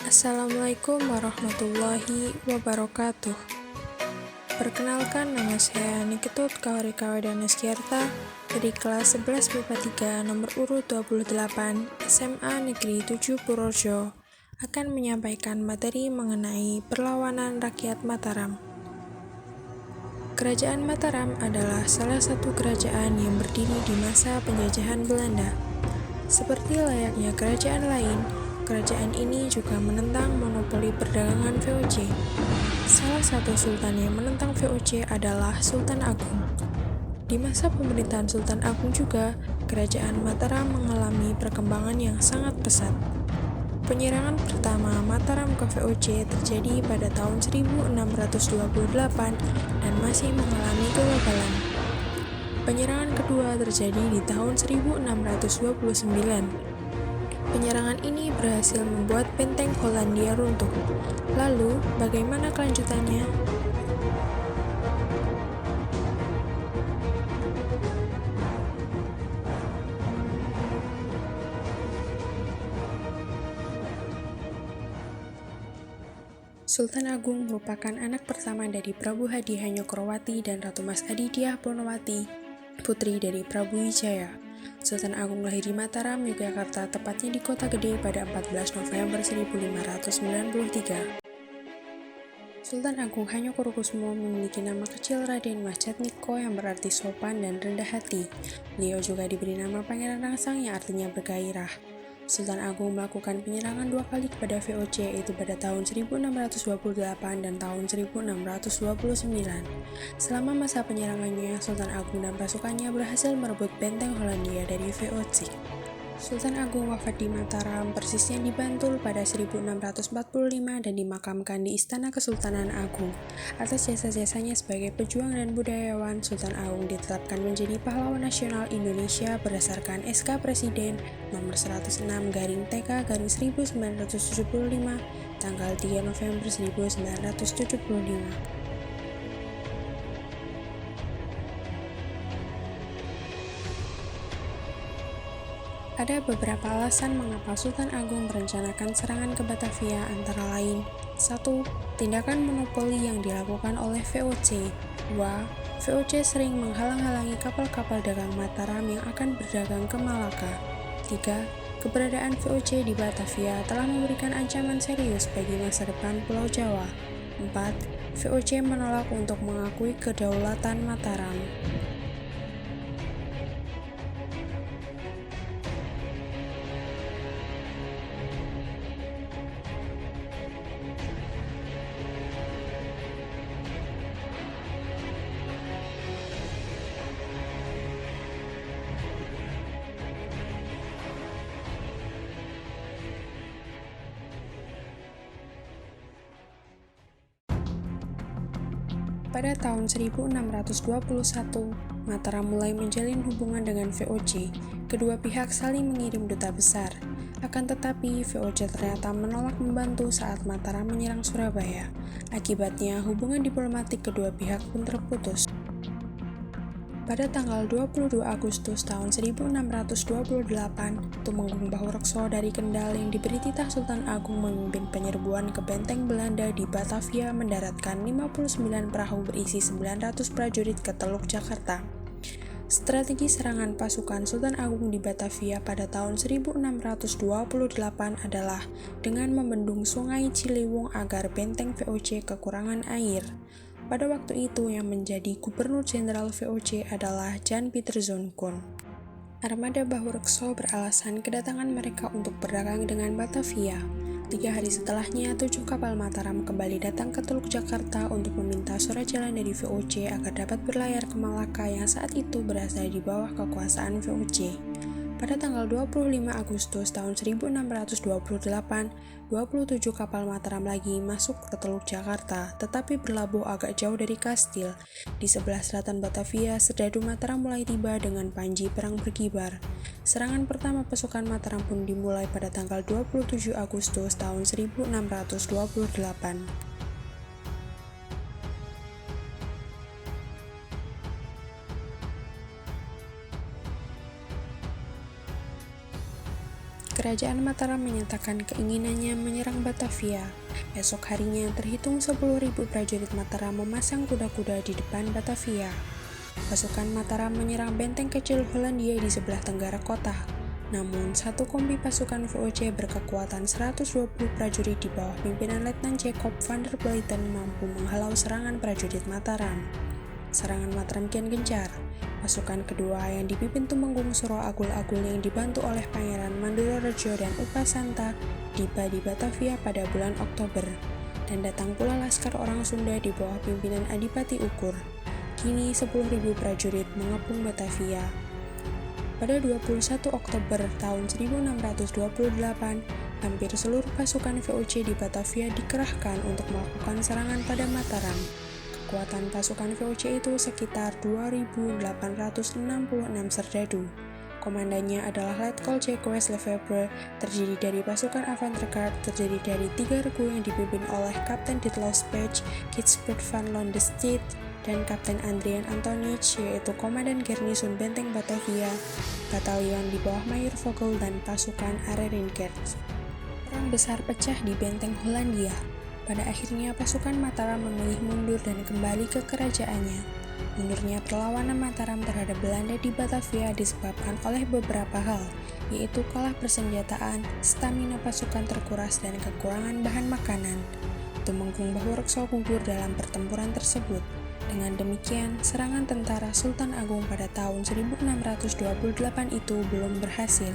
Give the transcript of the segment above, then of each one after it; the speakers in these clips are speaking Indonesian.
Assalamualaikum warahmatullahi wabarakatuh. Perkenalkan, nama saya Niketut Kawarikawadana Skiarta dari kelas 11 MIPA 3 nomor urut 28 SMA Negeri 7 Purworejo akan menyampaikan materi mengenai perlawanan rakyat Mataram. Kerajaan Mataram adalah salah satu kerajaan yang berdiri di masa penjajahan Belanda. Seperti layaknya kerajaan lain, kerajaan ini juga menentang monopoli perdagangan VOC. Salah satu sultan yang menentang VOC adalah Sultan Agung. Di masa pemerintahan Sultan Agung juga, kerajaan Mataram mengalami perkembangan yang sangat pesat. Penyerangan pertama Mataram ke VOC terjadi pada tahun 1628 dan masih mengalami kegagalan. Penyerangan kedua terjadi di tahun 1629. Penyerangan ini berhasil membuat benteng Hollandia runtuh. Lalu, bagaimana kelanjutannya? Sultan Agung merupakan anak pertama dari Prabu Hadi Hanyokroowati dan Ratu Mas Adityah Poonowati, putri dari Prabu Wijaya. Sultan Agung lahir di Mataram, Yogyakarta, tepatnya di Kota Gede pada 14 November 1593. Sultan Agung Hanyokrokusmo memiliki nama kecil Raden Mas Jatmiko yang berarti sopan dan rendah hati. Beliau juga diberi nama Pangeran Rangsang yang artinya bergairah. Sultan Agung melakukan penyerangan dua kali kepada VOC, yaitu pada tahun 1628 dan tahun 1629. Selama masa penyerangannya, Sultan Agung dan pasukannya berhasil merebut benteng Hollandia dari VOC. Sultan Agung wafat di Mataram, persisnya di Bantul pada 1645 dan dimakamkan di Istana Kesultanan Agung. Atas jasa-jasanya sebagai pejuang dan budayawan, Sultan Agung ditetapkan menjadi pahlawan nasional Indonesia berdasarkan SK Presiden nomor 106/TK/1975 tanggal 3 November 1975. Ada beberapa alasan mengapa Sultan Agung merencanakan serangan ke Batavia, antara lain: 1. Tindakan monopoli yang dilakukan oleh VOC. 2. VOC sering menghalang-halangi kapal-kapal dagang Mataram yang akan berdagang ke Malaka. 3. Keberadaan VOC di Batavia telah memberikan ancaman serius bagi masa depan Pulau Jawa. 4. VOC menolak untuk mengakui kedaulatan Mataram. Pada tahun 1621, Mataram mulai menjalin hubungan dengan VOC. Kedua pihak saling mengirim duta besar. Akan tetapi, VOC ternyata menolak membantu saat Mataram menyerang Surabaya. Akibatnya, hubungan diplomatik kedua pihak pun terputus. Pada tanggal 22 Agustus tahun 1628, Tumenggung Bahurekso dari Kendal yang diberi titah Sultan Agung memimpin penyerbuan ke benteng Belanda di Batavia mendaratkan 59 perahu berisi 900 prajurit ke Teluk Jakarta. Strategi serangan pasukan Sultan Agung di Batavia pada tahun 1628 adalah dengan membendung Sungai Ciliwung agar benteng VOC kekurangan air. Pada waktu itu yang menjadi Gubernur Jenderal VOC adalah Jan Pieterszoon Koen. Armada Bahurekso beralasan kedatangan mereka untuk berdagang dengan Batavia. 3 hari setelahnya, 7 kapal Mataram kembali datang ke Teluk Jakarta untuk meminta surat jalan dari VOC agar dapat berlayar ke Malaka yang saat itu berada di bawah kekuasaan VOC. Pada tanggal 25 Agustus tahun 1628, 27 kapal Mataram lagi masuk ke Teluk Jakarta, tetapi berlabuh agak jauh dari Kastil. Di sebelah selatan Batavia, serdadu Mataram mulai tiba dengan panji perang berkibar. Serangan pertama pasukan Mataram pun dimulai pada tanggal 27 Agustus tahun 1628. Kerajaan Mataram menyatakan keinginannya menyerang Batavia. Esok harinya terhitung 10.000 prajurit Mataram memasang kuda-kuda di depan Batavia. Pasukan Mataram menyerang benteng kecil Hollandia di sebelah tenggara kota. Namun, satu kompi pasukan VOC berkekuatan 120 prajurit di bawah pimpinan Letnan Jacob van der Blyten mampu menghalau serangan prajurit Mataram. Serangan Mataram kian gencar. Pasukan kedua yang dipimpin Tumenggung Suro Agul-Agul yang dibantu oleh Pangeran Mandurorejo dan Upasanta tiba di Batavia pada bulan Oktober. Dan datang pula laskar orang Sunda di bawah pimpinan Adipati Ukur. Kini 10.000 prajurit mengepung Batavia. Pada 21 Oktober tahun 1628, hampir seluruh pasukan VOC di Batavia dikerahkan untuk melakukan serangan pada Mataram. Kekuatan pasukan VOC itu sekitar 2.866 serdadu. Komandannya adalah Letkol Jacques Lefebvre, terdiri dari pasukan avant-garde terdiri dari 3 regu yang dipimpin oleh Kapten Dietlof Spech, Gijsbert van Londestedt, dan Kapten Adrian Antonitsch, yaitu Komandan Garnison Benteng Batavia, batalion di bawah Mayor Vogel dan pasukan Arerynkerk. Perang besar pecah di Benteng Hollandia. Pada akhirnya pasukan Mataram memilih mundur dan kembali ke kerajaannya. Mundurnya perlawanan Mataram terhadap Belanda di Batavia disebabkan oleh beberapa hal, yaitu kalah persenjataan, stamina pasukan terkuras, dan kekurangan bahan makanan. Tumenggung Bahurekso gugur dalam pertempuran tersebut. Dengan demikian, serangan tentara Sultan Agung pada tahun 1628 itu belum berhasil.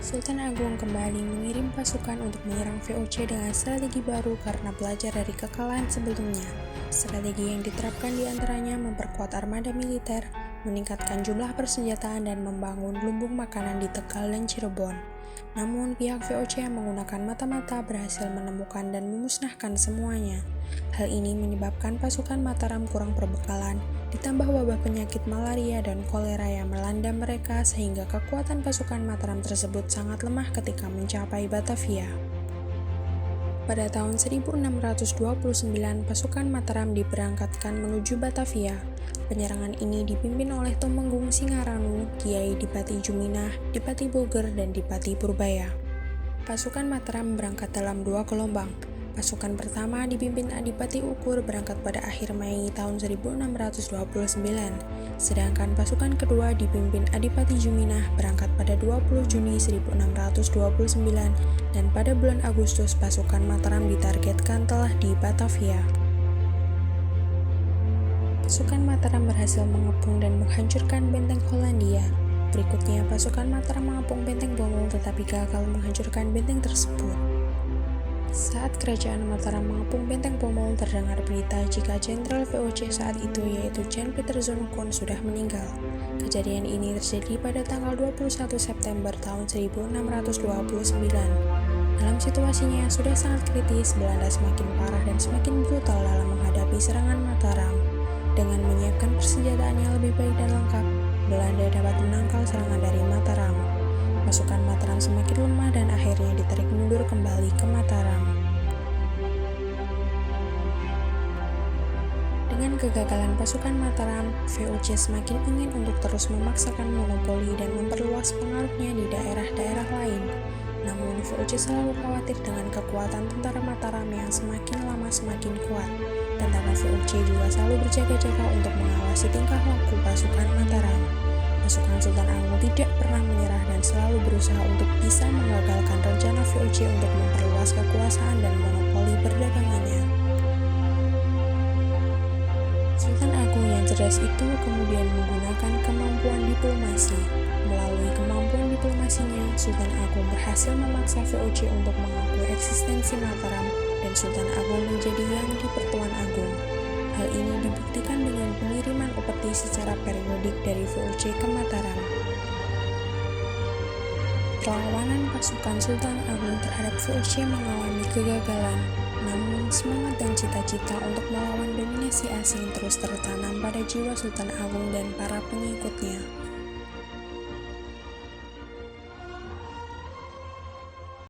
Sultan Agung kembali mengirim pasukan untuk menyerang VOC dengan strategi baru karena belajar dari kekalahan sebelumnya. Strategi yang diterapkan diantaranya memperkuat armada militer, meningkatkan jumlah persenjataan, dan membangun lumbung makanan di Tegal dan Cirebon. Namun, pihak VOC yang menggunakan mata-mata berhasil menemukan dan memusnahkan semuanya. Hal ini menyebabkan pasukan Mataram kurang perbekalan, ditambah wabah penyakit malaria dan kolera yang melanda mereka sehingga kekuatan pasukan Mataram tersebut sangat lemah ketika mencapai Batavia. Pada tahun 1629, pasukan Mataram diberangkatkan menuju Batavia. Penyerangan ini dipimpin oleh Tumenggung Singaranu, Kiai Dipati Juminah, Dipati Boger, dan Dipati Purbaya. Pasukan Mataram berangkat dalam 2 gelombang. Pasukan pertama dipimpin Adipati Ukur berangkat pada akhir Mei tahun 1629, sedangkan pasukan kedua dipimpin Adipati Juminah berangkat pada 20 Juni 1629, dan pada bulan Agustus pasukan Mataram ditargetkan telah di Batavia. Pasukan Mataram berhasil mengepung dan menghancurkan benteng Hollandia. Berikutnya, pasukan Mataram mengepung benteng Bomel tetapi gagal menghancurkan benteng tersebut. Saat kerajaan Mataram mengepung benteng Bomel, terdengar berita jika Jenderal VOC saat itu yaitu Jan Pieter Zonnekoon sudah meninggal. Kejadian ini terjadi pada tanggal 21 September tahun 1629. Dalam situasinya yang sudah sangat kritis, Belanda semakin parah dan semakin brutal dalam menghadapi serangan Mataram. Dengan menyiapkan persenjataan yang lebih baik dan lengkap, Belanda dapat menangkal serangan dari Mataram. Pasukan Mataram semakin lemah dan akhirnya ditarik mundur kembali ke Mataram. Dengan kegagalan pasukan Mataram, VOC semakin ingin untuk terus memaksakan monopoli dan memperluas pengaruhnya di daerah-daerah lain. Namun, VOC selalu khawatir dengan kekuatan tentara Mataram yang semakin lama semakin kuat. Tentara VOC juga selalu berjaga-jaga untuk mengawasi tingkah laku pasukan Mataram. Pasukan Sultan Agung tidak pernah menyerah dan selalu berusaha untuk bisa menggagalkan rencana VOC untuk memperluas kekuasaan dan monopoli perdagangannya. Sultan Agung yang cerdas itu kemudian menggunakan kemampuan diplomasi. Melalui kemampuan diplomasinya, Sultan Agung berhasil memaksa VOC untuk mengakui eksistensi Mataram dan Sultan Agung menjadi yang di Pertuan Agung. Hal ini dibuktikan dengan pengiriman upeti secara periodik dari VOC ke Mataram. Perlawanan pasukan Sultan Agung terhadap VOC mengalami kegagalan, namun semangat dan cita-cita untuk melawan dominasi asing terus tertanam pada jiwa Sultan Agung dan para pengikutnya.